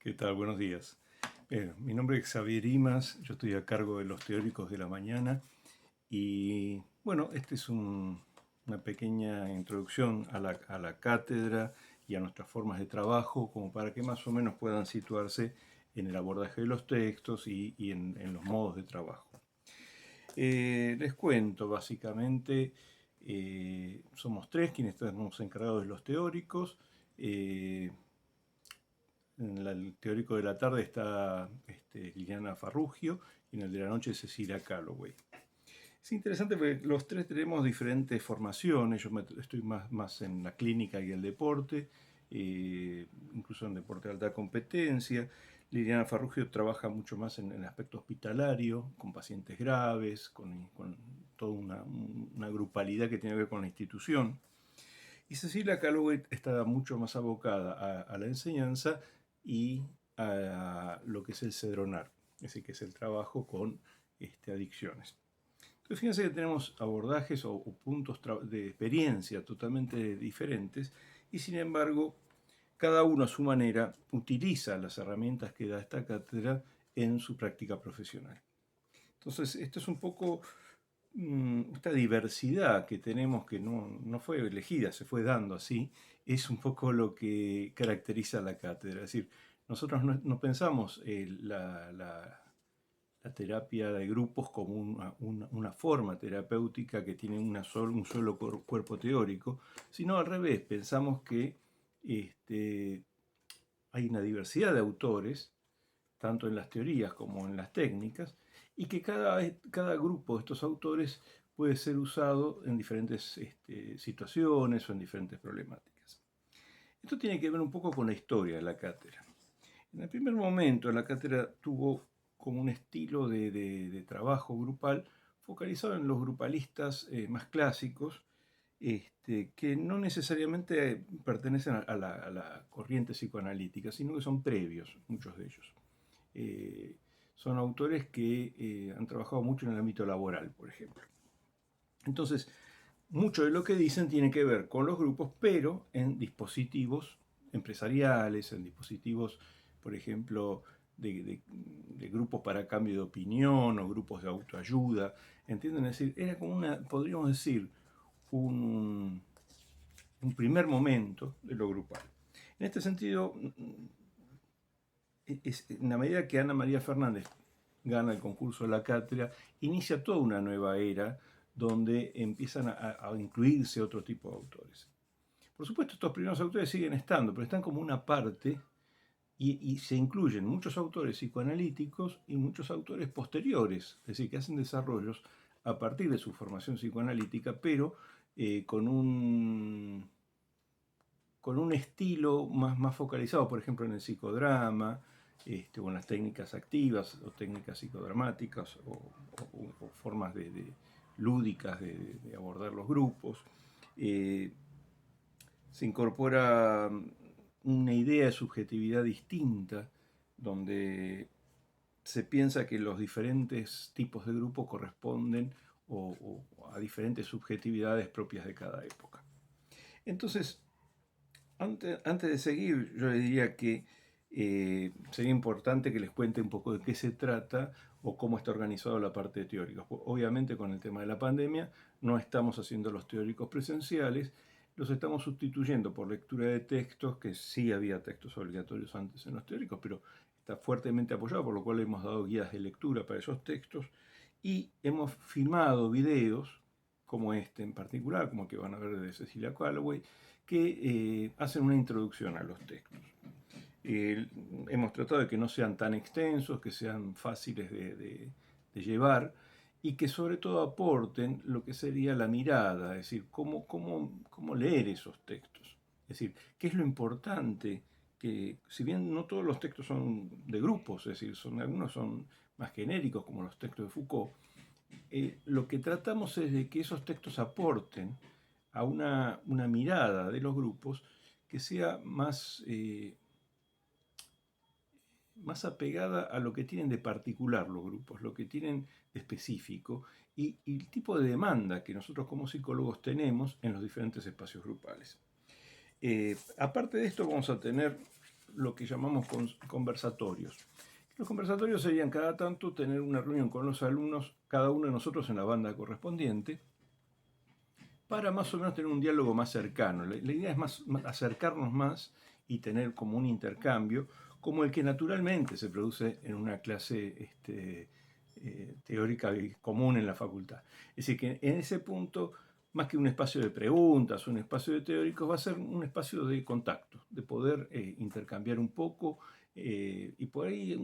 ¿Qué tal? Buenos días. Mi nombre es Xavier Imas, yo estoy a cargo de los teóricos de la mañana y bueno, una pequeña introducción a la cátedra y a nuestras formas de trabajo, como para que más o menos puedan situarse en el abordaje de los textos y en los modos de trabajo. Les cuento, básicamente, somos tres quienes estamos encargados de los teóricos. Eh, en el teórico de la tarde está Liliana Farrugio y en el de la noche Cecilia Calloway. Es interesante porque los tres tenemos diferentes formaciones. Estoy más en la clínica y el deporte, incluso en deporte de alta competencia. Liliana Farrugio trabaja mucho más en el aspecto hospitalario, con pacientes graves, con toda una grupalidad que tiene que ver con la institución. Y Cecilia Calloway está mucho más abocada a la enseñanza y a lo que es el cedronar, es decir, que es el trabajo con adicciones. Entonces, fíjense que tenemos abordajes o puntos de experiencia totalmente diferentes y, sin embargo, cada uno a su manera utiliza las herramientas que da esta cátedra en su práctica profesional. Entonces, esto es un poco esta diversidad que tenemos, que no fue elegida, se fue dando así, es un poco lo que caracteriza la cátedra. Es decir, nosotros no pensamos la terapia de grupos como una forma terapéutica que tiene un solo cuerpo teórico, sino al revés, pensamos que hay una diversidad de autores, tanto en las teorías como en las técnicas, y que cada grupo de estos autores puede ser usado en diferentes situaciones o en diferentes problemáticas. Esto tiene que ver un poco con la historia de la cátedra. En el primer momento, la cátedra tuvo como un estilo de trabajo grupal focalizado en los grupalistas más clásicos, que no necesariamente pertenecen a la corriente psicoanalítica, sino que son previos, muchos de ellos. Eh, Son autores que han trabajado mucho en el ámbito laboral, por ejemplo. Entonces, mucho de lo que dicen tiene que ver con los grupos, pero en dispositivos empresariales, en dispositivos, por ejemplo, de grupos para cambio de opinión o grupos de autoayuda. ¿Entienden? Es decir, era como podríamos decir, un, un primer momento de lo grupal. En este sentido, en la medida que Ana María Fernández gana el concurso de la cátedra, inicia toda una nueva era donde empiezan a incluirse otro tipo de autores. Por supuesto, estos primeros autores siguen estando, pero están como una parte y se incluyen muchos autores psicoanalíticos y muchos autores posteriores, es decir, que hacen desarrollos a partir de su formación psicoanalítica, pero con un estilo más focalizado, por ejemplo, en el psicodrama, o en las técnicas activas o técnicas psicodramáticas o formas lúdicas de abordar los grupos. Eh, Se incorpora una idea de subjetividad distinta, donde se piensa que los diferentes tipos de grupo corresponden a diferentes subjetividades propias de cada época. Entonces, antes de seguir, yo le diría que sería importante que les cuente un poco de qué se trata o cómo está organizado la parte de teóricos. Obviamente con el tema de la pandemia no estamos haciendo los teóricos presenciales, los estamos sustituyendo por lectura de textos, que sí había textos obligatorios antes en los teóricos, pero está fuertemente apoyado, por lo cual hemos dado guías de lectura para esos textos y hemos filmado videos como este en particular, como el que van a ver de Cecilia Calloway, que hacen una introducción a los textos. Hemos tratado de que no sean tan extensos, que sean fáciles de llevar y que sobre todo aporten lo que sería la mirada, es decir, cómo leer esos textos. Es decir, qué es lo importante que, si bien no todos los textos son de grupos, es decir, algunos son más genéricos, como los textos de Foucault, lo que tratamos es de que esos textos aporten a una mirada de los grupos que sea más apegada a lo que tienen de particular los grupos, lo que tienen de específico y el tipo de demanda que nosotros como psicólogos tenemos en los diferentes espacios grupales. Aparte de esto vamos a tener lo que llamamos conversatorios. Los conversatorios serían cada tanto tener una reunión con los alumnos, cada uno de nosotros en la banda correspondiente, para más o menos tener un diálogo más cercano. La idea es acercarnos más y tener como un intercambio, como el que naturalmente se produce en una clase teórica y común en la facultad. Es decir, que en ese punto, más que un espacio de preguntas, un espacio de teóricos, va a ser un espacio de contacto, de poder intercambiar un poco, y por ahí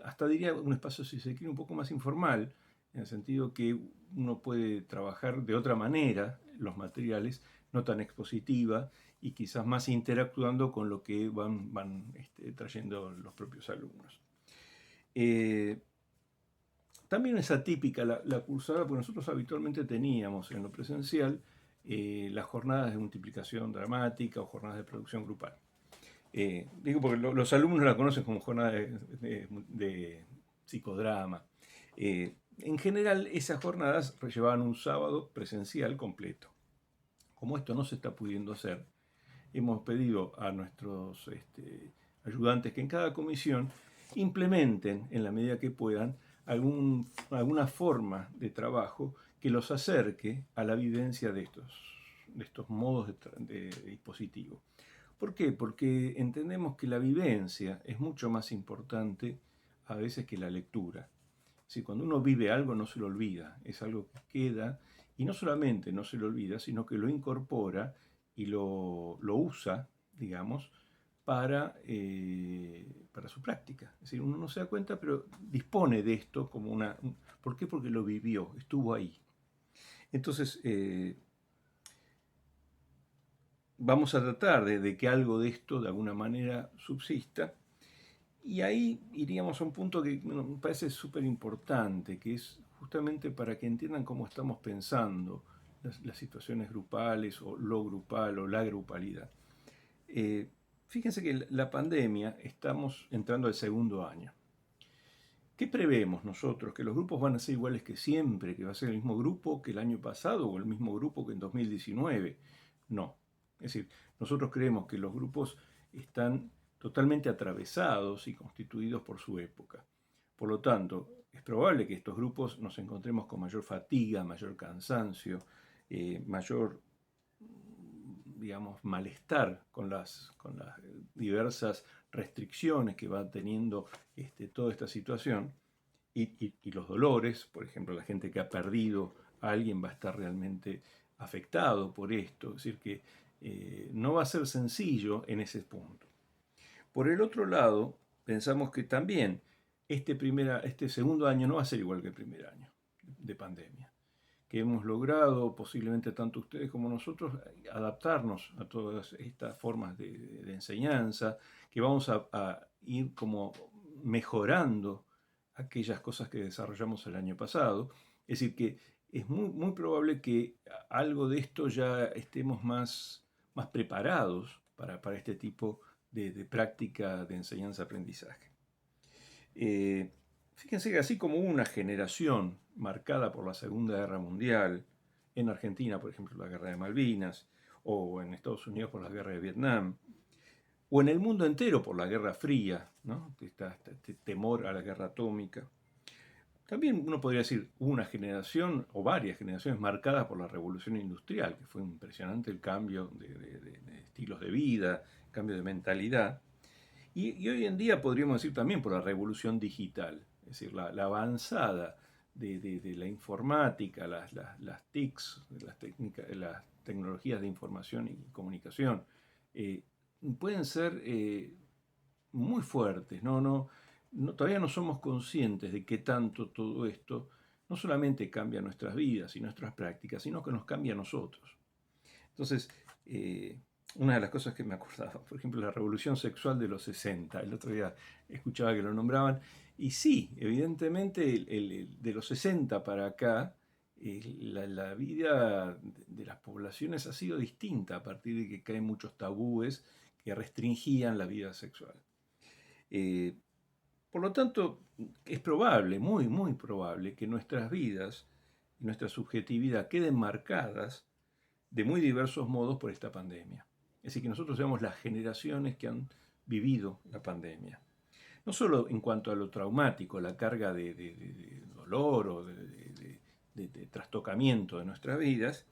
hasta diría un espacio, si se quiere, un poco más informal, en el sentido que uno puede trabajar de otra manera los materiales, no tan expositiva y quizás más interactuando con lo que van trayendo los propios alumnos. También es atípica la cursada, porque nosotros habitualmente teníamos en lo presencial las jornadas de multiplicación dramática o jornadas de producción grupal. Digo porque los alumnos la conocen como jornada de psicodrama. En general, esas jornadas llevaban un sábado presencial completo. Como esto no se está pudiendo hacer, hemos pedido a nuestros ayudantes que en cada comisión implementen, en la medida que puedan, alguna forma de trabajo que los acerque a la vivencia de estos modos de dispositivo. ¿Por qué? Porque entendemos que la vivencia es mucho más importante a veces que la lectura. Si cuando uno vive algo no se lo olvida, es algo que queda y no solamente no se lo olvida, sino que lo incorpora y lo usa, digamos, para su práctica. Es decir, uno no se da cuenta, pero dispone de esto como una... ¿Por qué? Porque lo vivió, estuvo ahí. Entonces, vamos a tratar de que algo de esto de alguna manera subsista. Y ahí iríamos a un punto que me parece súper importante, que es justamente para que entiendan cómo estamos pensando las situaciones grupales o lo grupal o la grupalidad. Fíjense que la pandemia, estamos entrando al segundo año. ¿Qué prevemos nosotros? ¿Que los grupos van a ser iguales que siempre? ¿Que va a ser el mismo grupo que el año pasado o el mismo grupo que en 2019? No. Es decir, nosotros creemos que los grupos están totalmente atravesados y constituidos por su época. Por lo tanto, es probable que estos grupos nos encontremos con mayor fatiga, mayor cansancio, mayor, digamos, malestar con las diversas restricciones que va teniendo toda esta situación y los dolores. Por ejemplo, la gente que ha perdido a alguien va a estar realmente afectado por esto, es decir, que no va a ser sencillo en ese punto. Por el otro lado, pensamos que también este segundo año no va a ser igual que el primer año de pandemia, que hemos logrado, posiblemente tanto ustedes como nosotros, adaptarnos a todas estas formas de enseñanza, que vamos a ir como mejorando aquellas cosas que desarrollamos el año pasado. Es decir, que es muy probable que algo de esto ya estemos más preparados para este tipo de práctica de enseñanza-aprendizaje. Fíjense que así como hubo una generación marcada por la Segunda Guerra Mundial, en Argentina, por ejemplo, la Guerra de Malvinas, o en Estados Unidos por la Guerra de Vietnam, o en el mundo entero por la Guerra Fría, ¿no? Este temor a la guerra atómica. También uno podría decir una generación o varias generaciones marcadas por la revolución industrial, que fue impresionante el cambio de estilos de vida, cambio de mentalidad. Y hoy en día podríamos decir también por la revolución digital, es decir, la avanzada de la informática, las TICs, las tecnologías de información y comunicación, pueden ser muy fuertes. Todavía no somos conscientes de qué tanto todo esto no solamente cambia nuestras vidas y nuestras prácticas, sino que nos cambia a nosotros. Entonces, una de las cosas que me acordaba, por ejemplo, la revolución sexual de los 60, el otro día escuchaba que lo nombraban, y sí, evidentemente de los 60 para acá, la vida de las poblaciones ha sido distinta a partir de que caen muchos tabúes que restringían la vida sexual. Por lo tanto, es probable, muy probable, que nuestras vidas y nuestra subjetividad queden marcadas de muy diversos modos por esta pandemia. Es decir, que nosotros seamos las generaciones que han vivido la pandemia. No solo en cuanto a lo traumático, la carga de dolor o de trastocamiento de nuestras vidas,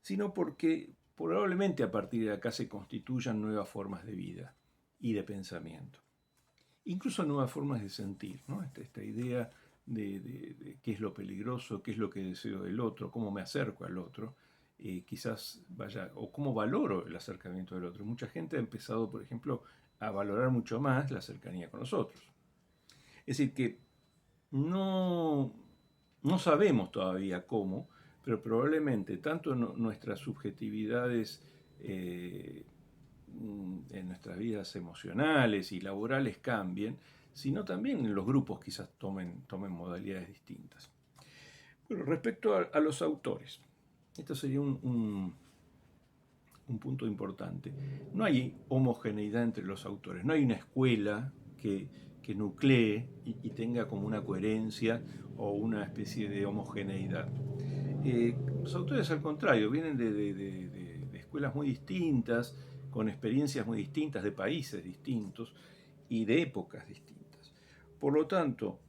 sino porque probablemente a partir de acá se constituyan nuevas formas de vida y de pensamiento. Incluso nuevas formas de sentir, ¿no? Esta idea de qué es lo peligroso, qué es lo que deseo del otro, cómo me acerco al otro, quizás vaya, o cómo valoro el acercamiento del otro. Mucha gente ha empezado, por ejemplo, a valorar mucho más la cercanía con los otros. Es decir, que no, no sabemos todavía cómo, pero probablemente tanto nuestras subjetividades en nuestras vidas emocionales y laborales cambien, sino también en los grupos quizás tomen modalidades distintas. Bueno, respecto a los autores, esto sería un punto importante. No hay homogeneidad entre los autores, no hay una escuela que nuclee y tenga como una coherencia o una especie de homogeneidad. Los autores, al contrario, vienen de escuelas muy distintas, con experiencias muy distintas, de países distintos y de épocas distintas. Por lo tanto,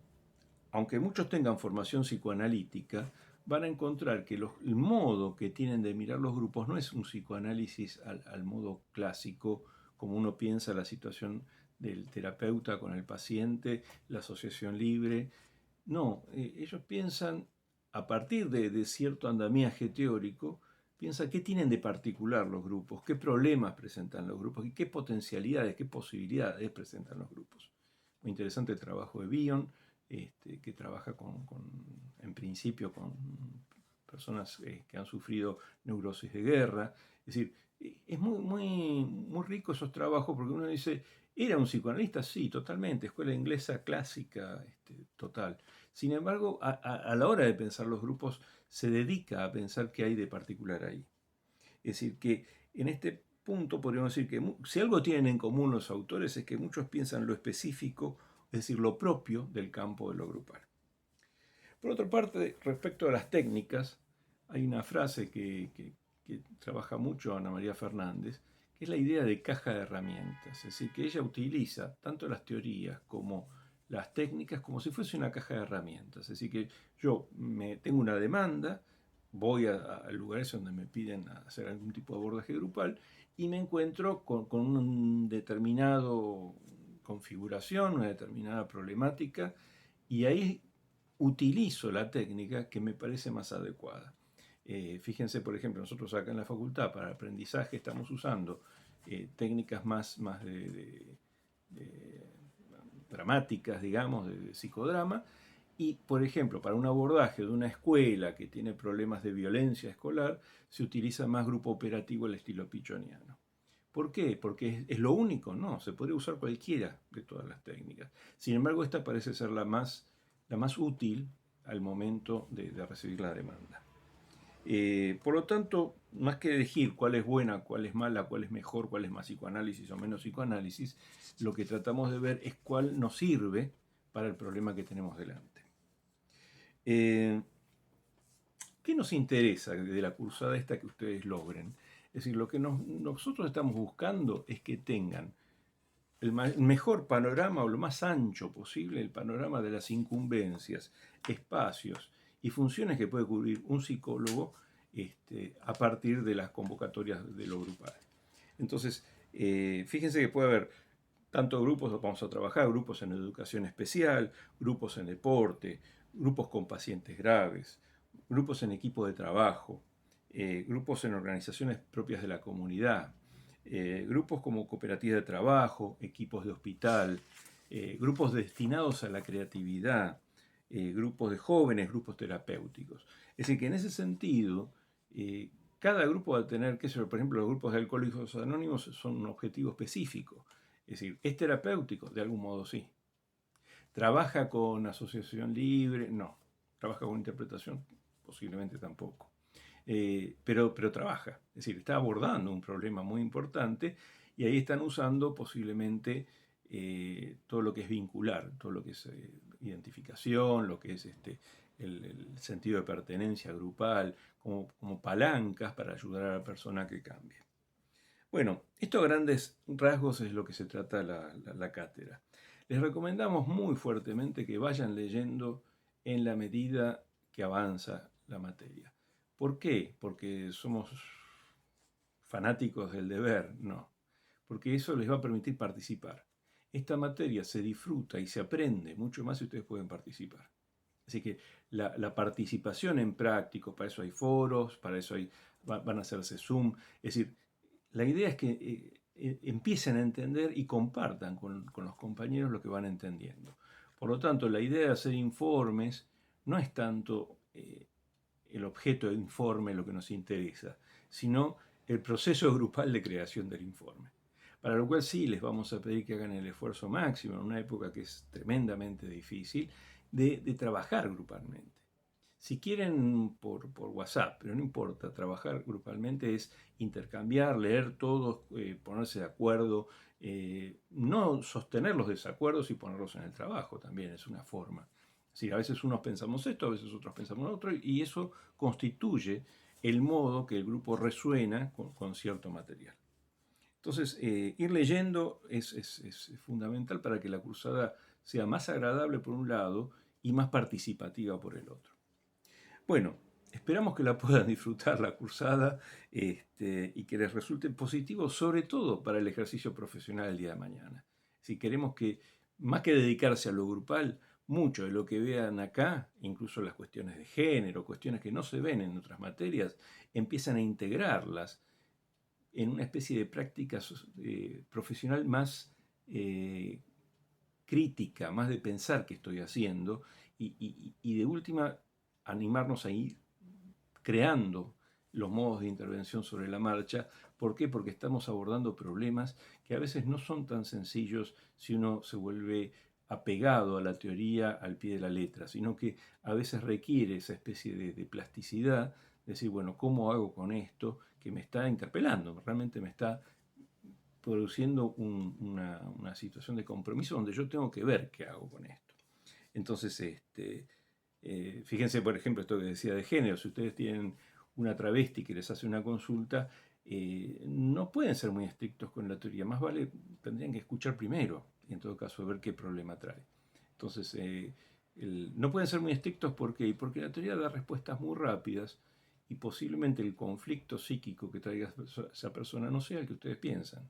aunque muchos tengan formación psicoanalítica, van a encontrar que el modo que tienen de mirar los grupos no es un psicoanálisis al modo clásico, como uno piensa la situación del terapeuta con el paciente, la asociación libre. No, ellos piensan, a partir de cierto andamiaje teórico, piensan qué tienen de particular los grupos, qué problemas presentan los grupos y qué potencialidades, qué posibilidades presentan los grupos. Muy interesante el trabajo de Bion, que trabaja en principio con personas que han sufrido neurosis de guerra. Es decir, es muy rico esos trabajos porque uno dice, ¿era un psicoanalista? Sí, totalmente, escuela inglesa clásica, total. Sin embargo, a la hora de pensar los grupos, se dedica a pensar qué hay de particular ahí. Es decir, que en este punto podríamos decir que si algo tienen en común los autores es que muchos piensan lo específico, es decir, lo propio del campo de lo grupal. Por otra parte, respecto a las técnicas, hay una frase que trabaja mucho Ana María Fernández, que es la idea de caja de herramientas. Es decir, que ella utiliza tanto las teorías como las técnicas como si fuese una caja de herramientas. Es decir, que yo tengo una demanda, voy a lugares donde me piden hacer algún tipo de abordaje grupal y me encuentro con un determinado configuración, una determinada problemática, y ahí utilizo la técnica que me parece más adecuada. Fíjense, por ejemplo, nosotros acá en la facultad para aprendizaje estamos usando técnicas más dramáticas, digamos, de psicodrama, y, por ejemplo, para un abordaje de una escuela que tiene problemas de violencia escolar, se utiliza más grupo operativo al estilo pichoniano. ¿Por qué? Porque es lo único, no, se podría usar cualquiera de todas las técnicas. Sin embargo, esta parece ser la más útil al momento de recibir la demanda. Por lo tanto, más que elegir cuál es buena, cuál es mala, cuál es mejor, cuál es más psicoanálisis o menos psicoanálisis, lo que tratamos de ver es cuál nos sirve para el problema que tenemos delante. ¿Qué nos interesa de la cursada esta que ustedes logren? Es decir, lo que nosotros estamos buscando es que tengan el mejor panorama o lo más ancho posible, el panorama de las incumbencias, espacios y funciones que puede cubrir un psicólogo a partir de las convocatorias de lo grupal. Entonces, fíjense que puede haber tanto grupos, vamos a trabajar, grupos en educación especial, grupos en deporte, grupos con pacientes graves, grupos en equipo de trabajo, grupos en organizaciones propias de la comunidad, grupos como cooperativa de trabajo, equipos de hospital, grupos destinados a la creatividad, grupos de jóvenes, grupos terapéuticos. Es decir, que en ese sentido, cada grupo va a tener, por ejemplo, los grupos de alcohólicos anónimos son un objetivo específico. Es decir, ¿es terapéutico? De algún modo sí. ¿Trabaja con asociación libre? No. ¿Trabaja con interpretación? Posiblemente tampoco. Pero trabaja. Es decir, está abordando un problema muy importante y ahí están usando posiblemente todo lo que es vincular, todo lo que es identificación, lo que es el sentido de pertenencia grupal, como palancas para ayudar a la persona que cambie. Bueno, esto a grandes rasgos es lo que se trata la cátedra. Les recomendamos muy fuertemente que vayan leyendo en la medida que avanza la materia. ¿Por qué? Porque somos fanáticos del deber, no. Porque eso les va a permitir participar. Esta materia se disfruta y se aprende mucho más si ustedes pueden participar. Así que la participación en prácticos, para eso hay foros, para eso van a hacerse Zoom. Es decir, la idea es que empiecen a entender y compartan con los compañeros lo que van entendiendo. Por lo tanto, la idea de hacer informes no es tanto el objeto de informe lo que nos interesa, sino el proceso grupal de creación del informe. Para lo cual sí les vamos a pedir que hagan el esfuerzo máximo en una época que es tremendamente difícil de trabajar grupalmente. Si quieren por WhatsApp, pero no importa, trabajar grupalmente es intercambiar, leer todos, ponerse de acuerdo, no sostener los desacuerdos y ponerlos en el trabajo también es una forma. Es decir, a veces unos pensamos esto, a veces otros pensamos otro, y eso constituye el modo que el grupo resuena con cierto material. Entonces, ir leyendo es fundamental para que la cursada sea más agradable por un lado y más participativa por el otro. Bueno, esperamos que la puedan disfrutar la cursada y que les resulte positivo, sobre todo para el ejercicio profesional el día de mañana. Si queremos que, más que dedicarse a lo grupal, mucho de lo que vean acá, incluso las cuestiones de género, cuestiones que no se ven en otras materias, empiezan a integrarlas en una especie de práctica profesional más crítica, más de pensar qué estoy haciendo y de última animarnos a ir creando los modos de intervención sobre la marcha. ¿Por qué? Porque estamos abordando problemas que a veces no son tan sencillos si uno se vuelve apegado a la teoría al pie de la letra, sino que a veces requiere esa especie de plasticidad, decir, bueno, ¿cómo hago con esto que me está interpelando? Realmente me está produciendo una situación de compromiso donde yo tengo que ver qué hago con esto. Entonces, fíjense, por ejemplo, esto que decía de género, si ustedes tienen una travesti que les hace una consulta, no pueden ser muy estrictos con la teoría, más vale tendrían que escuchar primero y en todo caso ver qué problema trae. Entonces, no pueden ser muy estrictos porque la teoría da respuestas muy rápidas y posiblemente el conflicto psíquico que traiga esa persona no sea el que ustedes piensan.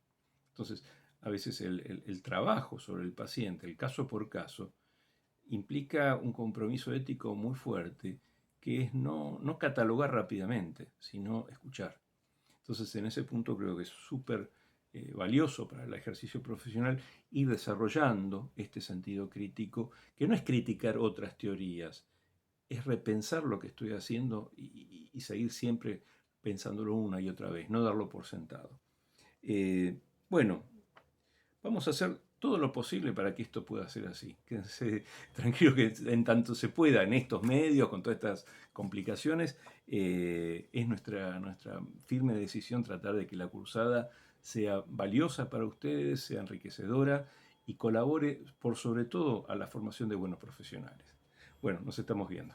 Entonces, a veces el trabajo sobre el paciente, el caso por caso, implica un compromiso ético muy fuerte, que es no catalogar rápidamente, sino escuchar. Entonces, en ese punto creo que es súper valioso para el ejercicio profesional ir desarrollando este sentido crítico, que no es criticar otras teorías, es repensar lo que estoy haciendo y seguir siempre pensándolo una y otra vez, no darlo por sentado. Bueno, vamos a hacer todo lo posible para que esto pueda ser así. Quédense tranquilos que en tanto se pueda en estos medios, con todas estas complicaciones, es nuestra firme decisión tratar de que la cursada sea valiosa para ustedes, sea enriquecedora y colabore por sobre todo a la formación de buenos profesionales. Bueno, nos estamos viendo.